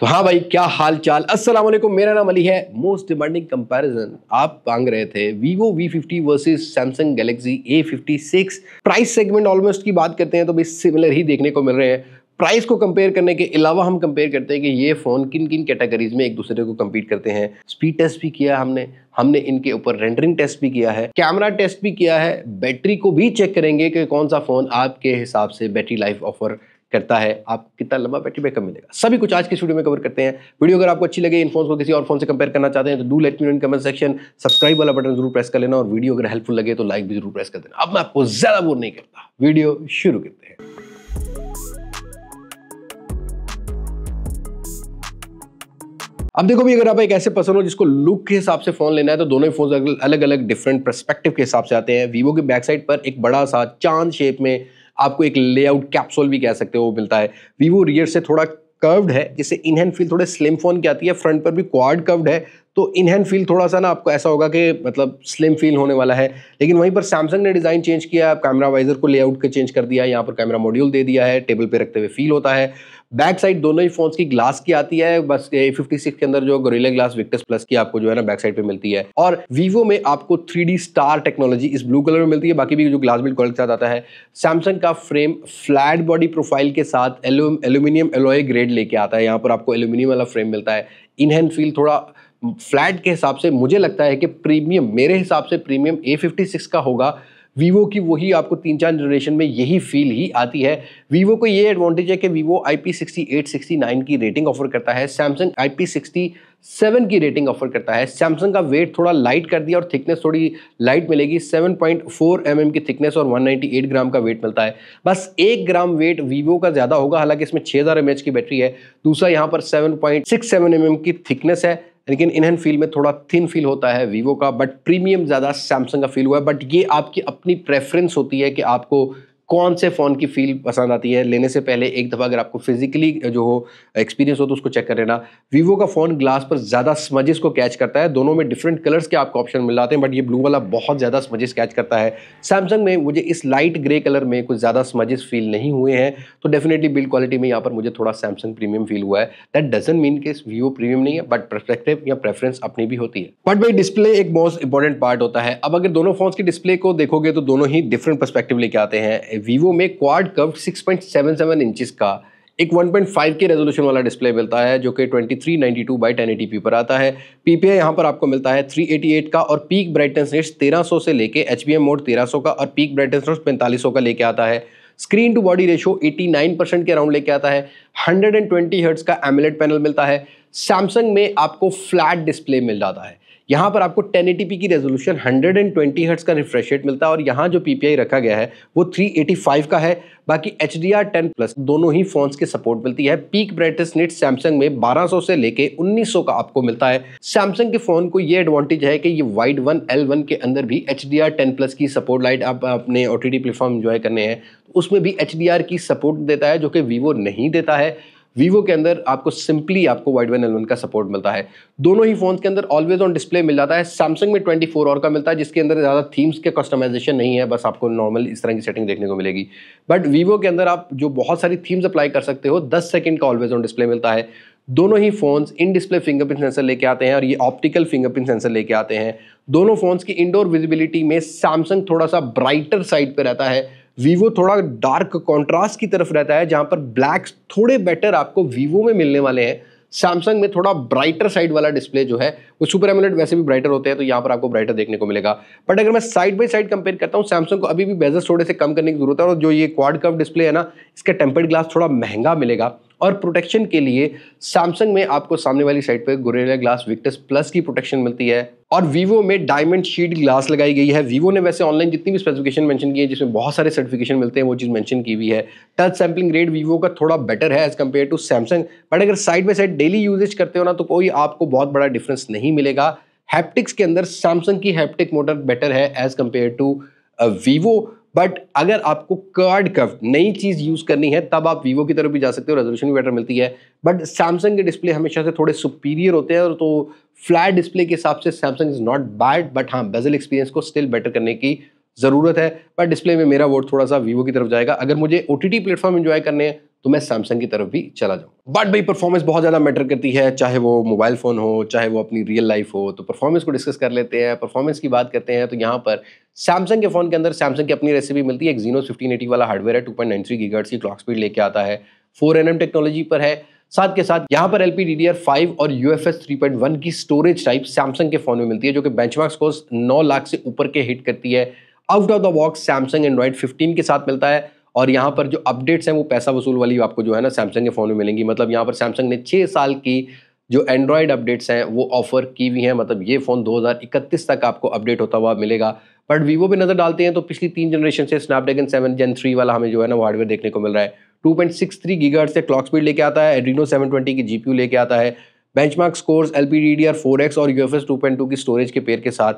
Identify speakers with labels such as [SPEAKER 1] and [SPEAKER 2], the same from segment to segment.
[SPEAKER 1] तो हाँ भाई, क्या हाल चाल। अस्सलाम वालेकुम, मेरा नाम अली है। मोस्ट डिमांडिंग कंपैरिजन आप मांग रहे थे, Vivo V50 versus Samsung Galaxy A56। Price segment almost की बात करते हैं तो भी सिमिलर ही देखने को मिल रहे हैं। प्राइस को कंपेयर करने के अलावा हम कंपेयर करते हैं कि ये फोन किन किन कैटेगरीज में एक दूसरे को compete करते हैं। स्पीड टेस्ट भी किया हमने इनके ऊपर रेंडरिंग टेस्ट भी किया है, कैमरा टेस्ट भी किया है, बैटरी को भी चेक करेंगे कि कौन सा फोन आपके हिसाब से बैटरी लाइफ ऑफर करता है, आप कितना लंबा बैटरी बैकअप मिलेगा। सभी कुछ आज की वीडियो में कवर करते हैं। वीडियो अगर आपको अच्छी लगे, इन फोन को किसी और फोन से कंपेयर करना चाहते हैं तो do let me know in comment section. Subscribe वाला बटन जरूर प्रेस कर लेना और वीडियो अगर हेल्पफुल लगे तो लाइक भी जरूर प्रेस कर देना। अब मैं आपको ज्यादा बोर नहीं करता, वीडियो शुरू करते हैं। अब देखो भी, अगर आप एक ऐसे पर्सन हो जिसको लुक के हिसाब से फोन लेना है तो दोनों ही फोन अलग अलग डिफरेंट पर्सपेक्टिव के हिसाब से आते हैं। वीवो के बैक साइड पर एक बड़ा सा चांद शेप में आपको एक लेआउट कैप्सूल भी कह सकते हो वो मिलता है। वीवो रियर से थोड़ा कर्व्ड है, जिससे इन हैंड फील थोड़े स्लिम फोन की आती है। फ्रंट पर भी क्वाड कर्व्ड है तो इन हैंड फील थोड़ा सा ना आपको ऐसा होगा कि मतलब स्लिम फील होने वाला है। लेकिन वहीं पर सैमसंग ने डिजाइन चेंज किया, कैमरा वाइजर को लेआउट के चेंज कर दिया, यहाँ पर कैमरा मॉड्यूल दे दिया है, टेबल पे रखते हुए फील होता है। बैक साइड दोनों ही फोन्स की ग्लास की आती है, बस A56 के अंदर जो गोरिल्ला ग्लास विक्टस प्लस की आपको जो है ना बैक साइड पे मिलती है। और वीवो में आपको 3D स्टार टेक्नोलॉजी इस ब्लू कलर में मिलती है। बाकी भी जो ग्लास बिल्ड क्वालिटी के साथ आता है। सैमसंग का फ्रेम फ्लैट बॉडी प्रोफाइल के साथ एल्यूमिनियम एलॉय ग्रेड लेके आता है। यहाँ पर आपको एल्यूमिनियम वाला फ्रेम मिलता है। इन हैंड फील थोड़ा फ्लैट के हिसाब से मुझे लगता है कि प्रीमियम, मेरे हिसाब से प्रीमियम A56 का होगा। वीवो की वही आपको 3-4 जनरेशन में यही फील ही आती है। वीवो को ये एडवांटेज है कि वीवो IP68 69 की रेटिंग ऑफर करता है, सैमसंग IP67 की रेटिंग ऑफर करता है। सैमसंग का वेट थोड़ा लाइट कर दिया और थिकनेस थोड़ी लाइट मिलेगी। 7.4 mm की थिकनेस और 198 ग्राम का वेट मिलता है। बस 1 ग्राम वेट वीवो का ज्यादा होगा, हालांकि इसमें 6000 mAh की बैटरी है। दूसरा यहाँ पर 7.67 mm की थिकनेस है, लेकिन इन हैंड फील में थोड़ा थिन फील होता है वीवो का, बट प्रीमियम ज्यादा सैमसंग का फील हुआ है। बट ये आपकी अपनी प्रेफरेंस होती है कि आपको कौन से फोन की फील पसंद आती है। लेने से पहले एक दफा अगर आपको फिजिकली जो हो एक्सपीरियंस हो तो उसको चेक कर लेना। वीवो का फोन ग्लास पर ज्यादा स्मजेस को कैच करता है। दोनों में डिफरेंट कलर्स के आपको ऑप्शन मिल जाते हैं, बट ये ब्लू वाला बहुत ज्यादा स्मजेस कैच करता है। सैमसंग में मुझे इस लाइट ग्रे कलर में कुछ ज्यादा स्मजेस फील नहीं हुए हैं, तो डेफिनेटली बिल्ड क्वालिटी में यहाँ पर मुझे थोड़ा सैमसंग प्रीमियम फील हुआ है। दैट डजंट मीन कि वीवो प्रीमियम नहीं है, बट पर्सपेक्टिव या प्रेफरेंस अपनी भी होती है। बट भाई, डिस्प्ले एक मोस्ट इंपॉर्टेंट पार्ट होता है। अब अगर दोनों फोन्स की डिस्प्ले को देखोगे तो दोनों ही डिफरेंट पर्सपेक्टिव लेके आते हैं। वीवो में क्वाड कर्व 6.77 इंचेस का एक 1.5 के रेजोल्यूशन वाला डिस्प्ले मिलता है, जो कि 2392 बाई 1080p पर आता है। पीपीआई यहाँ पर आपको मिलता है 388 का और पीक ब्राइटनेस रेट 1300 से लेके HBM मोड 1300 का और पीक ब्राइटनेस रेट 4500 का लेके आता है। स्क्रीन टू बॉडी रेशो 89% के अराउंड लेके आता है। 120 हर्ट्ज का एमोलेड पैनल मिलता है। सैमसंग में आपको फ्लैट डिस्प्ले मिल जाता है। यहाँ पर आपको 1080p की रेजोल्यूशन, 120 हर्ट्ज का रिफ्रेश रेट मिलता है और यहाँ जो पीपीआई रखा गया है वो 385 का है। बाकी HDR10+ दोनों ही फोन्स के सपोर्ट मिलती है। पीक ब्राइटनेस रेट सैमसंग में 1200 से लेके 1900 का आपको मिलता है। सैमसंग के फोन को ये एडवांटेज है कि ये वाइड 1L1 के अंदर भी HDR10+ की सपोर्ट, लाइट आप अपने OTT प्लेटफॉर्म एंजॉय करने हैं उसमें भी HDR की सपोर्ट देता है, जो कि वीवो नहीं देता है। वीवो के अंदर आपको सिंपली आपको वाइड 1L1 का सपोर्ट मिलता है। दोनों ही फोन्स के अंदर ऑलवेज ऑन डिस्प्ले मिल जाता है। सैमसंग में 24 और का मिलता है, जिसके अंदर ज़्यादा थीम्स के कस्टमाइजेशन नहीं है, बस आपको नॉर्मल इस तरह की सेटिंग देखने को मिलेगी। बट वीवो के अंदर आप जो बहुत सारी थीम्स अप्लाई कर सकते हो, 10 सेकंड का ऑलवेज ऑन डिस्प्ले मिलता है। दोनों ही phones in display fingerprint sensor लेके आते हैं और ये ऑप्टिकल फिंगरप्रिंट सेंसर लेके आते हैं। दोनों फोन्स की इंडोर विजिबिलिटी में सैमसंग थोड़ा सा ब्राइटर साइड पे रहता है, वीवो थोड़ा डार्क कॉन्ट्रास्ट की तरफ रहता है, जहां पर ब्लैक्स थोड़े बेटर आपको वीवो में मिलने वाले हैं। सैमसंग में थोड़ा ब्राइटर साइड वाला डिस्प्ले जो है वो सुपर एमोलेड वैसे भी ब्राइटर होते हैं, तो यहाँ पर आपको ब्राइटर देखने को मिलेगा। बट अगर मैं साइड बाय साइड कंपेयर करता हूँ, सैमसंग को अभी भी बेजल्स थोड़े से कम करने की जरूरत है। और जो ये क्वाड कर्व डिस्प्ले है ना, इसका टेम्पर्ड ग्लास थोड़ा महंगा मिलेगा। और प्रोटेक्शन के लिए सैमसंग में आपको सामने वाली साइड पे गोरिल्ला ग्लास विक्टस प्लस की प्रोटेक्शन मिलती है और वीवो में डायमंड शीट ग्लास लगाई गई है। वीवो ने वैसे ऑनलाइन जितनी भी स्पेसिफिकेशन मेंशन की है, जिसमें बहुत सारे सर्टिफिकेशन मिलते हैं, वो चीज मेंशन की हुई है। टच सैम्पलिंग रेट वीवो का थोड़ा बेटर है as compare to Samsung, but अगर side by side daily usage करते हो ना तो कोई आपको बहुत बड़ा डिफरेंस नहीं मिलेगा। हैप्टिक्स के अंदर सैमसंग की हैप्टिक मोटर बेटर है as compare to Vivo. But अगर आपको कार्ड कर्व नई चीज यूज करनी है तब आप वीवो की तरफ भी जा सकते हो, रेजोल्यूशन भी बेटर मिलती है। बट सैमसंग के डिस्प्ले हमेशा से थोड़े सुपीरियर होते हैं, और तो फ्लैट डिस्प्ले के हिसाब से Samsung is not bad, but हाँ बेजल एक्सपीरियंस को स्टिल बेटर करने की जरूरत है। पर डिस्प्ले में मेरा वोट थोड़ा सा वीवो की तरफ जाएगा। अगर मुझे OTT प्लेटफॉर्म एंजॉय करने हैं तो मैं सैमसंग की तरफ भी चला जाऊँ। बट भाई परफॉर्मेंस बहुत ज़्यादा मैटर करती है, चाहे वो मोबाइल फ़ोन हो, चाहे वो अपनी रियल लाइफ हो। तो परफॉर्मेंस को डिस्कस कर लेते हैं। परफॉर्मेंस की बात करते हैं तो यहाँ पर सैमसंग के फ़ोन के अंदर सैमसंग की अपनी रेसिपी मिलती है। एक Exynos 1580 वाला हार्डवेयर है, 2.93 गीगाहर्ट्ज़ की क्लॉक स्पीड लेके आता है, 4nm टेक्नोलॉजी पर है। साथ के साथ यहाँ पर LPDDR5 और UFS 3.1 की स्टोरेज टाइप सैमसंग के फ़ोन में मिलती है, जो कि बेंचमार्क स्कोर्स 9 लाख से ऊपर के हिट करती है। Out of the box Samsung Android 15 के साथ मिलता है, और यहाँ पर जो अपडेट्स हैं वो पैसा वसूल वाली आपको जो है ना सैमसंग के फ़ोन में मिलेंगी। मतलब यहाँ पर सैमसंग ने 6 साल की जो एंड्रॉइड अपडेट्स हैं वो ऑफर की हुई हैं। मतलब ये फ़ोन 2031 तक आपको अपडेट होता हुआ मिलेगा। बट वीवो पे नज़र डालते हैं तो पिछली 3 जनरेशन से स्नैपड्रैगन 7 Gen 3 वाला हमें जो है ना वो हार्डवेयर देखने को मिल रहा है। 2.63 गीगाहर्ट्ज़ से क्लॉक स्पीड लेके आता है, एड्रीनो 720 की GPU लेके आता है, बेंचमार्क स्कोर्स LPDDR4X और UFS 2.2 की स्टोरेज के पेयर के साथ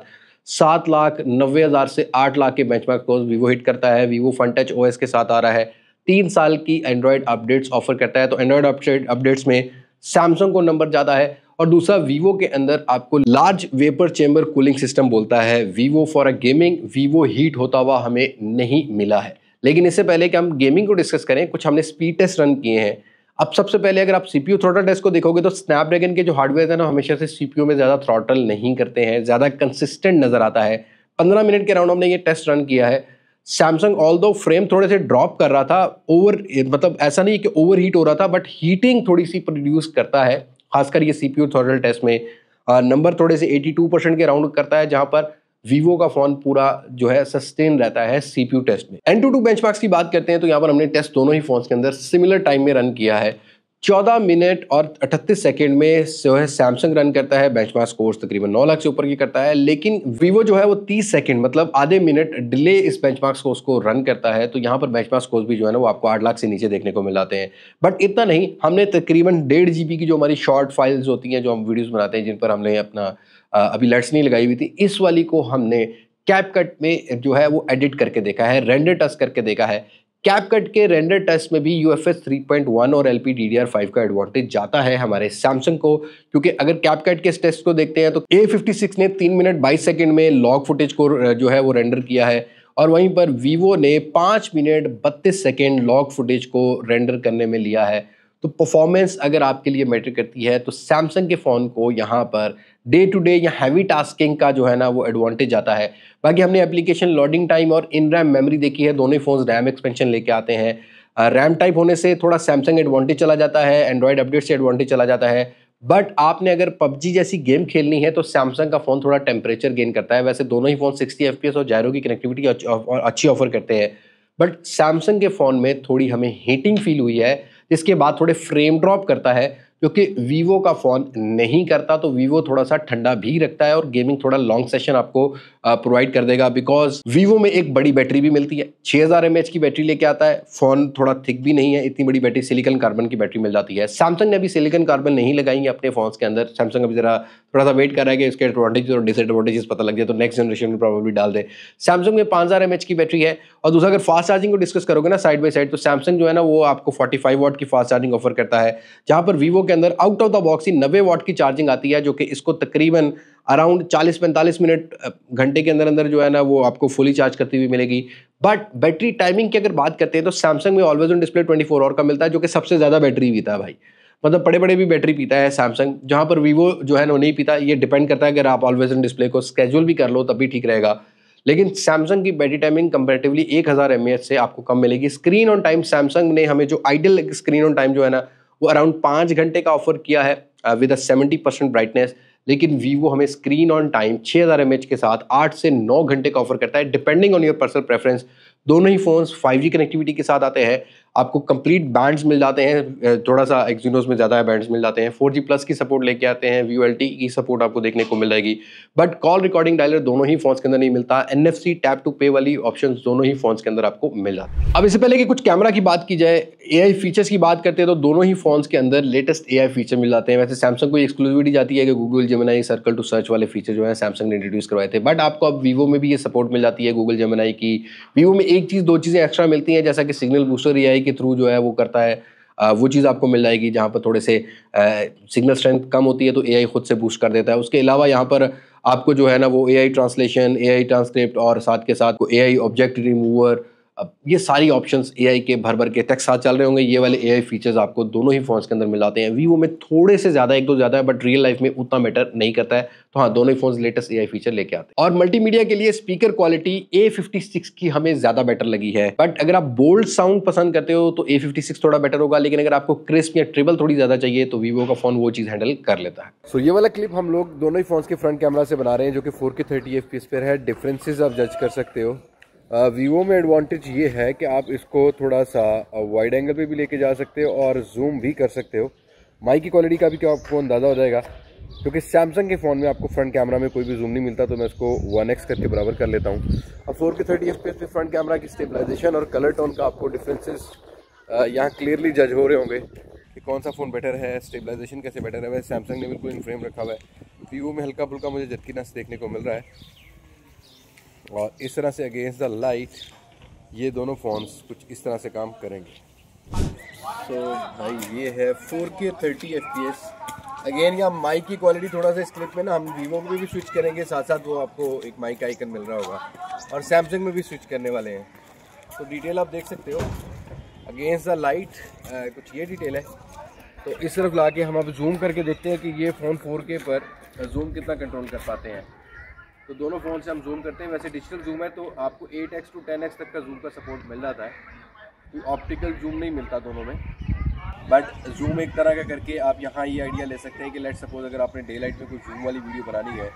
[SPEAKER 1] 7,90,000 से 8 लाख के बेंचमार्क स्कोर्स वीवो हिट करता है। वीवो फन टच OS के साथ आ रहा है, 3 साल की एंड्रॉयड अपडेट्स ऑफर करता है। तो एंड्रॉयड अपडेट्स में सैमसंग को नंबर ज़्यादा है। और दूसरा, वीवो के अंदर आपको large vapour chamber cooling system बोलता है Vivo for a gaming. Vivo heat होता हुआ हमें नहीं मिला है। लेकिन इससे पहले कि हम गेमिंग को डिस्कस करें, कुछ हमने स्पीड टेस्ट रन किए हैं। अब सबसे पहले अगर आप सीपीयू थ्रॉटल टेस्ट को देखोगे तो स्नैपड्रैगन के जो हार्डवेयर है ना, हमेशा से सीपीयू में ज़्यादा थ्रॉटल नहीं करते हैं, ज़्यादा कंसिस्टेंट नज़र आता है। 15 मिनट के राउंड हमने ये टेस्ट रन किया है। सैमसंग ऑल्दो फ्रेम थोड़े से ड्रॉप कर रहा था, मतलब ऐसा नहीं कि ओवर हीट हो रहा था, बट हीटिंग थोड़ी सी प्रोड्यूस करता है, खासकर ये सीपीयू थ्रॉटल टेस्ट में। नंबर थोड़े से 82% के राउंड करता है, जहां पर वीवो का फोन पूरा जो है सस्टेन रहता है सीपीयू टेस्ट में। Antutu बेंचमार्क्स की बात करते हैं तो यहाँ पर हमने टेस्ट दोनों ही फोन्स के अंदर सिमिलर टाइम में रन किया है। 14 मिनट और 38 सेकंड में जो है सैमसंग रन करता है, बेंचमार्क स्कोर्स तकरीबन 9 लाख से ऊपर की करता है। लेकिन वीवो जो है वो 30 सेकंड मतलब आधे मिनट डिले इस बेंचमार्क स्कोर्स को रन करता है। तो यहाँ पर बेंचमार्क स्कोर्स भी जो है ना वो आपको 8 लाख से नीचे देखने को मिल जाते हैं। बट इतना नहीं, हमने तकरीबन 1.5 GB की जो हमारी शॉर्ट फाइल्स होती हैं, जो हम वीडियोज बनाते हैं, जिन पर हमने अपना अभी लेट्स नहीं लगाई हुई थी, इस वाली को हमने कैपकट में जो है वो एडिट करके देखा है, रेंडर टेस्ट करके देखा है। कैपकट के रेंडर टेस्ट में भी UFS 3.1 और LPDDR5 का एडवांटेज जाता है हमारे सैमसंग को, क्योंकि अगर कैपकट के इस टेस्ट को देखते हैं तो A56 ने 3 मिनट 22 सेकंड में लॉग फुटेज को जो है वो रेंडर किया है, और वहीं पर वीवो ने 5 मिनट 32 सेकंड लॉग फुटेज को रेंडर करने में लिया है। तो परफॉर्मेंस अगर आपके लिए मैटर करती है तो सैमसंग के फ़ोन को यहाँ पर डे टू डे या हैवी टास्किंग का जो है ना वो एडवांटेज आता है। बाकी हमने एप्लीकेशन लोडिंग टाइम और इन रैम मेमोरी देखी है, दोनों ही फोन्स रैम एक्सपेंशन लेके आते हैं। रैम टाइप होने से थोड़ा सैमसंग एडवांटेज चला जाता है, एंड्रॉयड अपडेट से एडवांटेज चला जाता है। बट आपने अगर पबजी जैसी गेम खेलनी है तो सैमसंग का फ़ोन थोड़ा टेम्परेचर गेन करता है। वैसे दोनों ही फ़ोन 60 FPS और जायरो की कनेक्टिविटी अच्छी ऑफर करते हैं, बट सैमसंग के फ़ोन में थोड़ी हमें हीटिंग फील हुई है, जिसके बाद थोड़े फ्रेम ड्रॉप करता है, जो कि वीवो का फ़ोन नहीं करता। तो वीवो थोड़ा सा ठंडा भी रखता है और गेमिंग थोड़ा लॉन्ग सेशन आपको प्रोवाइड कर देगा, बिकॉज वीवो में एक बड़ी बैटरी भी मिलती है। 6000 mAh की बैटरी लेके आता है। फ़ोन थोड़ा थिक भी नहीं है, इतनी बड़ी बैटरी सिलिकॉन कार्बन की बैटरी मिल जाती है। सैमसंग ने अभी सिलिकॉन कार्बन नहीं लगाई अपने फ़ोन्स के अंदर। सैमसंग अभी जरा थोड़ा सा वेट कर रहा है कि इसके एडवांटेज और डिसएडवांटेजेस पता लग जाए तो नेक्स्ट जनरेशन में प्रॉब्लली डाल दे। सैमसंग में 5000 mAh की बैटरी है। और दूसरा, अगर फास्ट चार्जिंग को डिस्कस करोगे ना साइड बाई साइड, तो सैमसंग जो है ना वो आपको 45 वाट की फास्ट चार्जिंग ऑफर करता है, जहां पर वीवो के अंदर आउट ऑफ द बॉक्स ही 90 वाट की चार्जिंग आती है, जो कि इसको तकरीबन अराउंड 40-45 मिनट घंटे के अंदर अंदर जो है ना वो आपको फुली चार्ज करती हुई मिलेगी। बट बैटरी टाइमिंग की अगर बात करते हैं तो सैमसंग में ऑलवेज ऑन डिस्प्ले 24 आवर का मिलता है, जो कि सबसे ज़्यादा बैटरी पीता है भाई। मतलब बड़े बड़े भी बैटरी पीता है सैमसंग, जहाँ पर वीवो जो है ना नहीं पीता। ये डिपेंड करता है, अगर आप ऑलवेज ऑन डिस्प्ले को स्केड्यूल भी कर लो तब भी ठीक रहेगा। लेकिन सैमसंग की बैटरी टाइमिंग कंपैरेटिवली 1000 mAh से आपको कम मिलेगी। स्क्रीन ऑन टाइम सैमसंग ने हमें जो आइडियल स्क्रीन ऑन टाइम जो है ना वो अराउंड 5 घंटे का ऑफर किया है विद 70% ब्राइटनेस। लेकिन वीवो हमें स्क्रीन ऑन टाइम 6000 mAh के साथ 8 से 9 घंटे का ऑफर करता है, depending on your personal preference. दोनों ही फोन्स 5G कनेक्टिविटी के साथ आते हैं, आपको कंप्लीट बैंड्स मिल जाते हैं, थोड़ा सा एक्सिनोस में ज़्यादा बैंड्स मिल जाते हैं। 4G प्लस की सपोर्ट लेके आते हैं, VoLTE की सपोर्ट आपको देखने को मिल जाएगी। बट कॉल रिकॉर्डिंग डायलर दोनों ही फोन्स के अंदर नहीं मिलता। NFC टैप टू पे वाली ऑप्शन दोनों ही फोन्स के अंदर आपको मिल जाती है। अब इससे पहले कि कुछ कैमरा की बात की जाए, AI फीचर्स की बात करते हैं तो दोनों ही फोन्स के अंदर लेटेस्ट AI फीचर मिल जाते हैं। वैसे सैमसंग को एक्सक्लूसिविटी जाती है कि Google Gemini circle to search वाले फीचर जो है सैमसंग ने इंट्रोड्यूस करवाए थे, बट आपको अब वीवो में भी ये सपोर्ट मिल जाती है गूगल जेमिनी की। वीवो में एक चीज़ दो चीज़ें एक्स्ट्रा मिलती हैं, जैसा कि सिग्नल बूस्टर AI के थ्रू जो है वो करता है, वो चीज़ आपको मिल जाएगी, जहाँ पर थोड़े से सिग्नल स्ट्रेंथ कम होती है तो AI खुद से बूस्ट कर देता है। उसके अलावा यहाँ पर आपको जो है ना वो AI ट्रांसलेशन, AI ट्रांसक्रिप्ट और साथ के साथ AI ऑब्जेक्ट रिमूवर, अब ये सारी ऑप्शंस एआई के भर भर के तक साथ चल रहे होंगे। ये वाले एआई फीचर्स आपको दोनों ही फोन्स के अंदर मिल जाते हैं। वीवो में थोड़े से ज़्यादा, एक दो ज़्यादा है, बट रियल लाइफ में उतना मैटर नहीं करता है। तो हाँ, दोनों ही फोन्स लेटेस्ट एआई फीचर लेके आते हैं। और मल्टीमीडिया के लिए स्पीकर क्वालिटी A56 की हमें ज़्यादा बेटर लगी है। बट अगर आप बोल्ड साउंड पसंद करते हो तो A56 थोड़ा बेटर होगा, लेकिन अगर आपको क्रिस्प या ट्रिबल थोड़ी ज़्यादा चाहिए तो वीवो का फोन वो चीज़ हैंडल कर लेता है। सो ये वाला क्लिप हम लोग दोनों ही फोन्स के फ्रंट कैमरा से बना रहे हैं, जो कि 4K 30 FPS पर है। डिफरेंसेस आप जज कर सकते हो। वीवो में एडवांटेज ये है कि आप इसको थोड़ा सा वाइड एंगल पे भी लेके जा सकते हो और जूम भी कर सकते हो। माइक की क्वालिटी का भी क्या आपको अंदाज़ा हो जाएगा, क्योंकि सैमसंग के फ़ोन में आपको फ्रंट कैमरा में कोई भी जूम नहीं मिलता, तो मैं इसको 1x करके बराबर कर लेता हूँ। अब 4K 30 FPS पे फ्रंट कैमरा की स्टेबलाइजेशन और कलर टोन का आपको डिफरेंसेस यहाँ क्लियरली जज हो रहे होंगे कि कौन सा फ़ोन बेटर है, स्टेबलाइजेशन कैसे बेटर है। वैसे सैमसंग ने बिल्कुल इन फ्रेम रखा हुआ है, वीवो में हल्का फुल्का मुझे जर्कीनेस देखने को मिल रहा है। और इस तरह से अगेंस्ट द लाइट ये दोनों फ़ोन्स कुछ इस तरह से काम करेंगे। तो भाई ये है 4K 30 FPS। अगेन यहाँ माइक की क्वालिटी थोड़ा सा इस क्लिप में ना हम वीवो में भी स्विच करेंगे, साथ साथ वो आपको एक माइक आइकन मिल रहा होगा, और सैमसंग में भी स्विच करने वाले हैं। तो डिटेल आप देख सकते हो अगेंस्ट द लाइट, कुछ ये डिटेल है। तो इस तरफ ला के हम अब जूम करके देखते हैं कि ये फ़ोन 4K पर जूम कितना कंट्रोल कर पाते हैं। तो दोनों फ़ोन से हम जूम करते हैं। वैसे डिजिटल जूम है तो आपको 8x to 10x तक का जूम का सपोर्ट मिल जाता है, कोई ऑप्टिकल जूम नहीं मिलता दोनों में। बट जूम एक तरह का करके आप यहाँ ये आइडिया ले सकते हैं कि लेट सपोज अगर आपने डे लाइट में कोई जूम वाली वीडियो बनानी है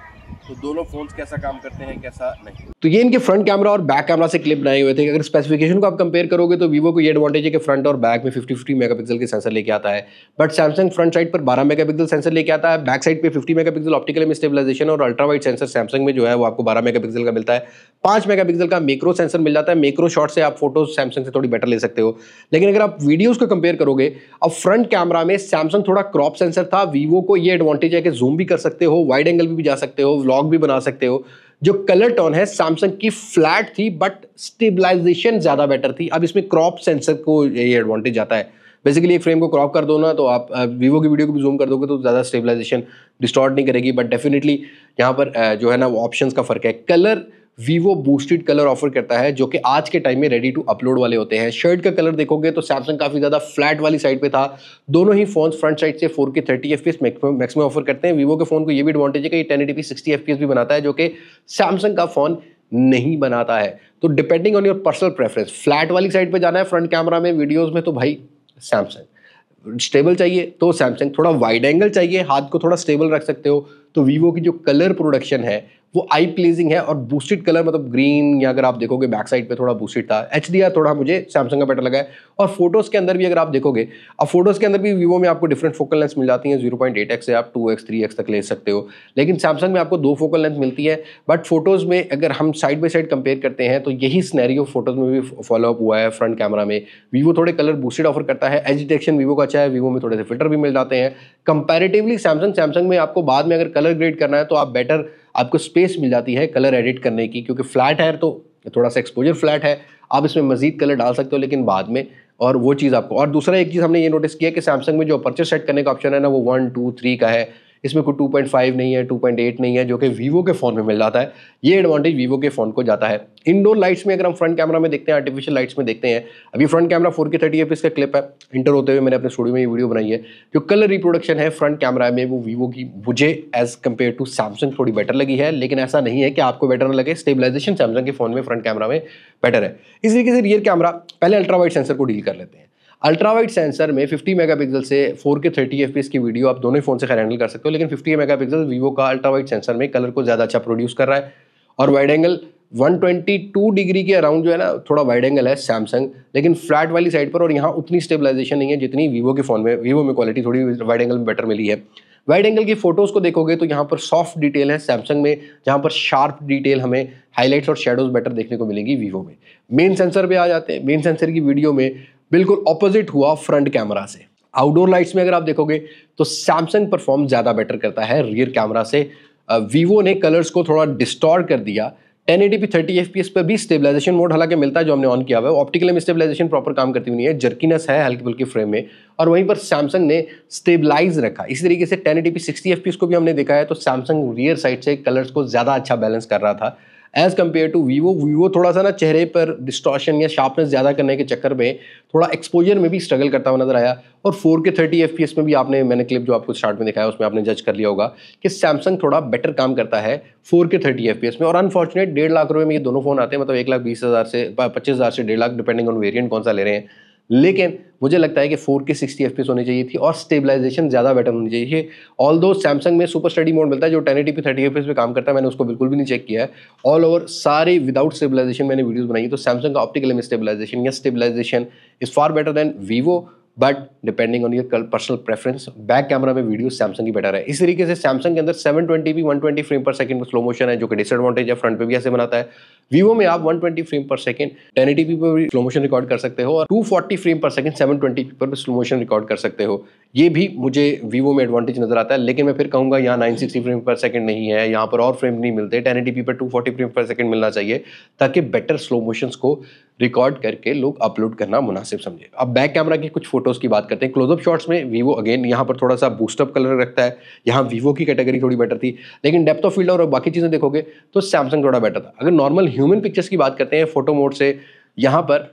[SPEAKER 1] तो दोनों फोन्स कैसा काम करते हैं कैसा नहीं। तो ये इनके फ्रंट कैमरा और बैक कैमरा से क्लिप बनाए हुए थे। अगर स्पेसिफिकेशन को आप कंपेयर करोगे तो वीवो को ये एडवांटेज है कि फ्रंट और बैक में 50-50 मेगापिक्सल के सेंसर लेके आता है, बट सैमसंग फ्रंट साइड पर 12 मेगापिक्सल सेंसर लेके आता है, बैक साइड पे 50 मेगापिक्सल ऑप्टिकल इमेज स्टेबलाइजेशन और अल्ट्रा वाइड सेंसर सैमसंग में जो है वो आपको 12 मेगापिक्सल का मिलता है। 5 मेगापिक्सल का मैक्रो सेंसर मिल जाता है। मैक्रो शॉट से आप फोटो सैमसंग से थोड़ी बेटर ले सकते हो, लेकिन अगर आप वीडियोस को कंपेयर करोगे, अब फ्रंट कैमरा में सैमसंग थोड़ा क्रॉप सेंसर था, वीवो को ये एडवांटेज है कि जूम भी कर सकते हो, वाइड एंगल भी जा सकते हो, व्लॉग भी बना सकते हो। जो कलर टोन है सैमसंग की फ्लैट थी, बट स्टेबलाइजेशन ज्यादा बेटर थी। अब इसमें क्रॉप सेंसर को ये एडवांटेज आता है। बेसिकली एक फ्रेम को क्रॉप कर दो ना तो आप वीवो की वीडियो को भी जूम कर दोगे तो ज़्यादा स्टेबलाइजेशन डिस्टॉर्ट नहीं करेगी, बट डेफिनेटली यहाँ पर जो है ना वो ऑप्शंस का फर्क है। Colour Vivo boosted colour offer करता है, जो कि आज के टाइम में रेडी टू अपलोड वाले होते हैं। शर्ट का कलर देखोगे तो सैमसंग काफ़ी ज़्यादा फ्लैट वाली साइड पे था। दोनों ही फोन फ्रंट साइड से 4K 30 FPS मैक्सिमम ऑफर करते हैं। वीवो के फोन को ये भी एडवांटेज है कि 1080p 60 FPS भी बनाता है, जो कि सैमसंग का फोन नहीं बनाता है। तो depending on your personal preference, flat वाली साइड पे जाना है फ्रंट कैमरा में वीडियोस में तो भाई सैमसंग, स्टेबल चाहिए तो सैमसंग, थोड़ा वाइड एंगल चाहिए, हाथ को थोड़ा स्टेबल रख सकते हो तो वीवो की जो कलर प्रोडक्शन है वो आई प्लीजिंग है। और बूस्टेड कलर मतलब ग्रीन, या अगर आप देखोगे बैक साइड पे थोड़ा बूस्टेड था। HDR थोड़ा मुझे सैमसंग का बेटर लगा है। और फोटोज के अंदर भी अगर आप देखोगे, अब फोटोज के अंदर भी वीवो में आपको डिफरेंट फोकल लेंथ मिल जाती हैं। 0.8x से आप 2x 3x तक ले सकते हो, लेकिन सैमसंग में आपको 2 फोकल लेंथ मिलती है। बट फोटोज में अगर हम साइड बाई साइड कंपेयर करते हैं तो यही सिनेरियो फोटोज में भी फॉलो अप हुआ है। फ्रंट कैमरा में वीवो थोड़े कलर बूस्टेड ऑफर करता है, एज डिटेक्शन वीवो का अच्छा है, वीवो में थोड़े से फिल्टर भी मिल जाते हैं कंपैरेटिवली। सैमसंग में आपको बाद में अगर कलर ग्रेड करना है तो आप बेटर, आपको स्पेस मिल जाती है कलर एडिट करने की, क्योंकि फ्लैट है तो थोड़ा सा एक्सपोजर फ्लैट है, आप इसमें मजीद कलर डाल सकते हो लेकिन बाद में, और वो चीज़ आपको। और दूसरा एक चीज़ हमने ये नोटिस किया कि सैमसंग में जो अपर्चर सेट करने का ऑप्शन है ना वो 1, 2, 3 का है। इसमें कोई 2.5 नहीं है, 2.8 नहीं है, जो कि वीवो के फ़ोन में मिल जाता है। ये एडवांटेज वीवो के फ़ोन को जाता है। इंडोर लाइट्स में अगर हम फ्रंट कैमरा में देखते हैं, आर्टिफिशियल लाइट्स में देखते हैं, अभी फ्रंट कैमरा 4K 30 FPS का क्लिप है, इंटर होते हुए मैंने अपने स्टूडियो में ये वीडियो बनाई है। जो कलर रिप्रोडक्शन है फ्रंट कैमरा में वो वीवो की मुझे एज कम्पेयर टू सैमसंग थोड़ी बेटर लगी है, लेकिन ऐसा नहीं है कि आपको बेटर ना लगे। स्टेबलाइजेशन सैमसंग के फ़ोन में फ्रंट कैमरा में बेटर है। इस तरीके से रियर कैमरा, पहले अल्ट्रा वाइड सेंसर को डील कर लेते हैं। अल्ट्रा वाइड सेंसर में 50 मेगापिक्सल से 4K 30 FPS की वीडियो आप दोनों ही फोन से खैर हैंडल कर सकते हो, लेकिन 50 मेगापिक्सल वीवो का अल्ट्रा वाइड सेंसर में कलर को ज़्यादा अच्छा प्रोड्यूस कर रहा है। और वाइड एंगल 122 डिग्री के अराउंड जो है ना थोड़ा वाइड एंगल है सैमसंग, लेकिन फ्लैट वाली साइड पर, और यहाँ उतनी स्टेबलाइजेशन नहीं है जितनी वीवो के फ़ोन में। वीवो में क्वालिटी थोड़ी वाइड एंगल में बेटर मिली है। वाइड एंगल की फोटोज़ को देखोगे तो यहाँ पर सॉफ्ट डिटेल है सैमसंग में, जहाँ पर शार्प डिटेल हमें हाईलाइट्स और शेडोज बेटर देखने को मिलेंगी वीवो में। मेन सेंसर पे आ जाते हैं। मेन सेंसर की वीडियो में बिल्कुल ऑपोजिट हुआ फ्रंट कैमरा से। आउटडोर लाइट्स में अगर आप देखोगे तो सैमसंग परफॉर्म ज़्यादा बेटर करता है रियर कैमरा से। वीवो ने कलर्स को थोड़ा डिस्टॉर्ट कर दिया। 1080p 30 FPS पर भी स्टेबलाइजेशन मोड हालांकि मिलता है जो हमने ऑन किया हुआ है। ऑप्टिकल में स्टेबलाइजेशन प्रॉपर काम करती हुई नहीं है, जर्कीनेस है हल्की फुल्की फ्रेम में, और वहीं पर सैमसंग ने स्टेबलाइज रखा। इसी तरीके से 1080p 60 FPS को भी हमने देखा है तो सैमसंग रियर साइड से कलर्स को ज़्यादा अच्छा बैलेंस कर रहा था as compare to Vivo. Vivo थोड़ा सा ना चेहरे पर डिस्टॉर्शन या शार्पनेस ज़्यादा करने के चक्कर में थोड़ा एक्सपोजर में भी स्ट्रगल करता हुआ नजर आया। और 4K 30 FPS में भी आपने, मैंने क्लिप जो आपको स्टार्ट में दिखाया उसमें आपने जज कर लिया होगा कि सैमसंग थोड़ा बेटर काम करता है 4K 30 FPS में। और अनफॉर्चुनेट 1.5 लाख रुपये में ये दोनों फोन आते हैं, मतलब 1,20,000 से 25,000 से 1.5 लाख, डिपेंडिंग ऑन वेरिएंट कौन सा ले रहे हैं। लेकिन मुझे लगता है कि 4K 60 FPS होनी चाहिए थी और स्टेबलाइजेशन ज़्यादा बेटर होनी चाहिए। ऑल दो सैमसंग में सुपर स्टडी मोड मिलता है जो 1080p 30 FPS पे काम करता है, मैंने उसको बिल्कुल भी नहीं चेक किया है। ऑल ओवर सारे विदाउट स्टेबलाइजेशन मैंने वीडियोस बनाई है, तो सैमसंग का ऑप्टिकल इमेज स्टेबलाइजेशन या stabilisation is far better than Vivo, but depending on your personal preference back camera में वीडियो सैमसंग की बेटर है। इस तरीके से सैमसंग के अंदर 720p 120 फ्रेम पर सेकंड में स्लो मोशन है जो कि डिसएडवांटेज है, फ्रंट पे भी ऐसे बनाता है। वीवो में आप 120 फ्रेम पर सेकंड 1080p पर भी स्लो मोशन रिकॉर्ड कर सकते हो और 240 फ्रेम पर सेकंड 720p पर भी स्लो मोशन रिकॉर्ड कर सकते हो। ये भी मुझे वीवो में एडवांटेज नजर आता है। लेकिन मैं फिर कहूंगा यहाँ 960 फ्रेम पर सेकंड नहीं है, यहाँ पर और फ्रेम नहीं मिलते, 1080p पर 240 फ्रेम पर सेकंड मिलना चाहिए ताकि बेटर स्लो मोशंस को रिकॉर्ड करके लोग अपलोड करना मुनासिब समझे। अब बैक कैमरा की कुछ फोटोज की बात करते हैं। क्लोजअप शॉट्स में वीवो अगेन यहाँ पर थोड़ा सा बूस्टअप कलर रखता है, यहाँ वीवो की कैटेगरी थोड़ी बेटर थी। लेकिन डेप्थ ऑफ फील्ड और बाकी चीजें देखोगे तो सैमसंग थोड़ा बेटर था। अगर नॉर्मल ह्यूमन पिक्चर्स की बात करते हैं फोटो मोड से, यहाँ पर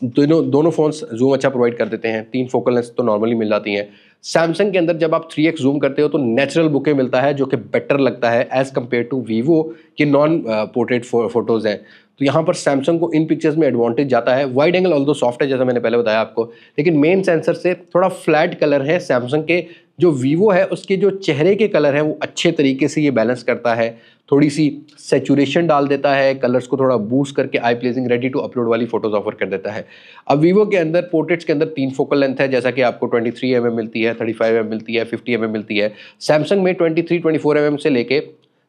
[SPEAKER 1] दोनों फोन्स जूम अच्छा प्रोवाइड कर देते हैं, 3 फोकल लेंस तो नॉर्मली मिल जाती हैं। सैमसंग के अंदर जब आप 3x जूम करते हो तो नेचुरल बुके मिलता है जो कि बेटर लगता है एज कम्पेयर टू वीवो के नॉन पोर्ट्रेट फोटोज हैं। तो यहाँ पर सैमसंग को इन पिक्चर्स में एडवांटेज जाता है। वाइड एंगल ऑल्दो सॉफ्ट है जैसा मैंने पहले बताया आपको, लेकिन मेन सेंसर से थोड़ा फ्लैट कलर है सैमसंग के। जो वीवो है उसके जो चेहरे के कलर हैं वो अच्छे तरीके से ये बैलेंस करता है, थोड़ी सी सेचुरेशन डाल देता है, कलर्स को थोड़ा बूस्ट करके आई प्लेजिंग रेडी टू अपलोड वाली फोटोज ऑफर कर देता है। अब वीवो के अंदर पोर्ट्रेट्स के अंदर 3 फोकल लेंथ है, जैसा कि आपको 23 mm मिलती है, 35 mm मिलती है, 50 mm मिलती है। सैमसंग में 23, 24 mm से लेके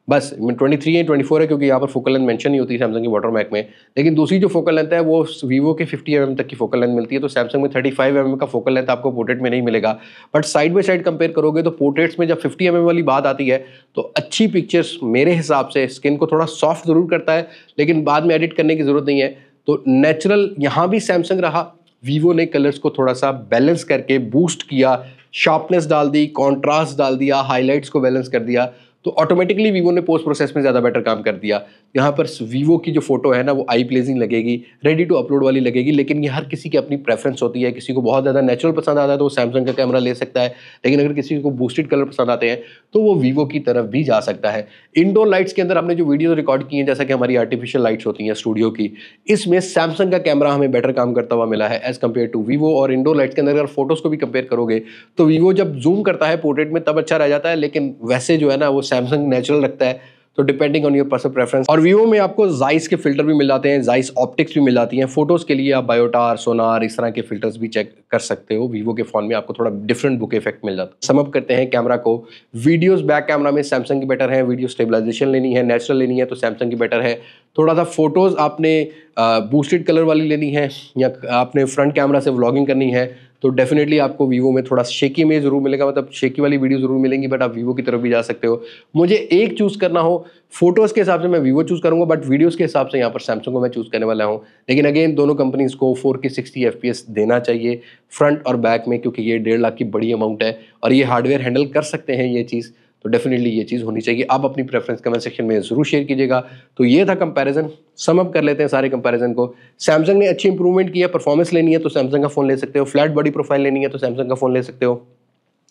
[SPEAKER 1] बस 23 है 24 है, क्योंकि यहाँ पर फोकल लेंथ मेंशन नहीं होती सैमसंग की वाटरमैक में। लेकिन दूसरी जो फोकल लेंथ है वो वीवो के 50 mm तक की फोकल लेंथ मिलती है। तो सैमसंग में 35 mm का फोकल लेंथ आपको पोर्ट्रेट में नहीं मिलेगा। But side by side compare करोगे तो पोर्ट्रेट्स में जब 50 mm वाली बात आती है तो अच्छी पिक्चर्स मेरे हिसाब से स्किन को थोड़ा सॉफ्ट जरूर करता है, लेकिन बाद में एडिट करने की जरूरत नहीं है। तो नेचुरल यहाँ भी सैमसंग रहा, वीवो ने कलर्स को थोड़ा सा बैलेंस करके बूस्ट किया, शार्पनेस डाल दी, कॉन्ट्रास्ट डाल दिया, हाईलाइट्स को बैलेंस कर दिया, तो ऑटोमेटिकली वीवो ने पोस्ट प्रोसेस में ज़्यादा बेटर काम कर दिया। यहाँ पर वीवो की जो फोटो है ना वो आई प्लेजिंग लगेगी, रेडी टू अपलोड वाली लगेगी। लेकिन ये हर किसी की अपनी प्रेफरेंस होती है, किसी को बहुत ज़्यादा नेचुरल पसंद आता है तो वो सैमसंग का कैमरा ले सकता है, लेकिन अगर किसी को बूस्टेड कलर पसंद आते हैं तो वो वीवो की तरफ भी जा सकता है। इंडोर लाइट्स के अंदर हमने जो वीडियो रिकॉर्ड की है, जैसा कि हमारी आर्टिफिशियल लाइट्स होती हैं स्टूडियो की, इसमें सैमसंग का कैमरा हमें बेटर काम करता हुआ मिला है एज कम्पेयर टू वीवो। और इंडोर लाइट्स के अंदर अगर फोटोज को भी कंपेयर करोगे तो वीवो जब जूम करता है पोर्ट्रेट में तब अच्छा रह जाता है, लेकिन वैसे जो है ना वो सैमसंग नेचुरल रखता है। तो depending on your personal preference. और वीवो में आपको जाइस के फिल्टर भी मिल जाते हैं, जाइस ऑप्टिक्स भी मिल जाती हैं। फोटोज के लिए आप बायोटार, सोनार, इस तरह के फिल्टर्स भी चेक कर सकते हो। वीवो के फोन में आपको थोड़ा डिफरेंट बुक इफेक्ट मिल जाता है। समअप करते हैं कैमरा को, वीडियोस बैक कैमरा में सैमसंग की बेटर है, वीडियो स्टेबलाइजेशन लेनी है, नेचुरल लेनी है तो सैमसंग की बेटर है। थोड़ा सा फोटोज आपने बूस्टेड कलर वाली लेनी है या आपने फ्रंट कैमरा से व्लॉगिंग करनी है तो डेफिनेटली आपको वीवो में थोड़ा शेकी में जरूर मिलेगा, मतलब शेकी वाली वीडियो जरूर मिलेंगी, बट आप वीवो की तरफ भी जा सकते हो। मुझे एक चूज करना हो फोटोज के हिसाब से मैं वीवो चूज करूंगा, बट वीडियोस के हिसाब से यहाँ पर सैमसंग को मैं चूज करने वाला हूँ। लेकिन अगेन दोनों कंपनीज को 4K 60 FPS देना चाहिए फ्रंट और बैक में, क्योंकि ये 1.5 लाख की बड़ी अमाउंट है और ये हार्डवेयर हैंडल कर सकते हैं ये चीज़, तो डेफिनेटली ये चीज़ होनी चाहिए। आप अपनी प्रेफरेंस कमेंट सेक्शन में जरूर शेयर कीजिएगा। तो ये था कंपैरिजन, सम अप कर लेते हैं सारे कंपैरिजन को। सैमसंग ने अच्छी इंप्रूवमेंट की है, परफॉर्मेंस लेनी है तो सैमसंग का फोन ले सकते हो, फ्लैट बॉडी प्रोफाइल लेनी है तो सैमसंग का फोन ले सकते हो,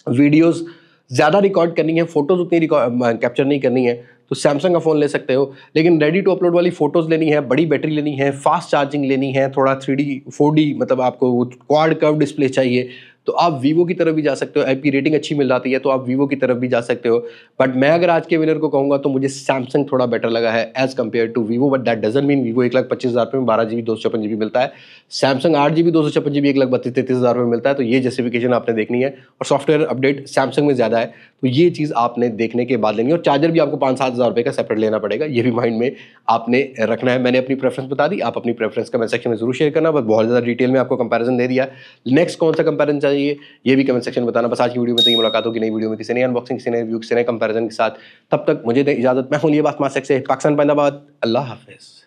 [SPEAKER 1] वीडियोस ज़्यादा रिकॉर्ड करनी है, फोटोज उतनी कैप्चर नहीं करनी है तो सैमसंग का फ़ोन ले सकते हो। लेकिन रेडी टू अपलोड वाली फोटोज़ लेनी है, बड़ी बैटरी लेनी है, फास्ट चार्जिंग लेनी है, थोड़ा 3D 4D मतलब आपको क्वाड कर्व डिस्प्ले चाहिए तो आप वीवो की तरफ भी जा सकते हो। IP रेटिंग अच्छी मिल जाती है तो आप वीवो की तरफ भी जा सकते हो। बट मैं अगर आज के विनर को कहूँगा तो मुझे सैमसंग थोड़ा बेटर लगा है as compare to Vivo. But that doesn't mean Vivo 1,25,000 में 12GB 256GB मिलता है, सैमसंग 8GB 256GB 1,32,33,000 में मिलता है। तो ये जस्टिफिकेशन आपने देखनी है। और सॉफ्टवेयर अपडेट सैमसंग में ज़्यादा है तो ये चीज़ आपने देखने के बाद लेनी है। और चार्जर भी आपको 5-7 हज़ार रुपये का सेपरेट लेना पड़ेगा, ये भी माइंड में आपने रखना है। मैंने अपनी प्रेफरेंस बता दी, आप अपनी प्रेफरेंस कमेंट सेक्शन में जरूर शेयर करना। बस बहुत ज़्यादा डिटेल में आपको कंपैरिजन दे दिया। नेक्स्ट कौन सा कंपैरिजन चाहिए ये भी कमेंट सेक्शन में बताना। बस आज की वीडियो में तो ये मुलाकात होगी नई वीडियो में किसी नई अनबॉक्सिंग, किसी नए रिव्यू, किसी नए कंपैरिजन के साथ। तब तक मुझे इजाजत, मैं हूं लिबास मासिक से, पाकिस्तान, अल्लाह हाफिज़।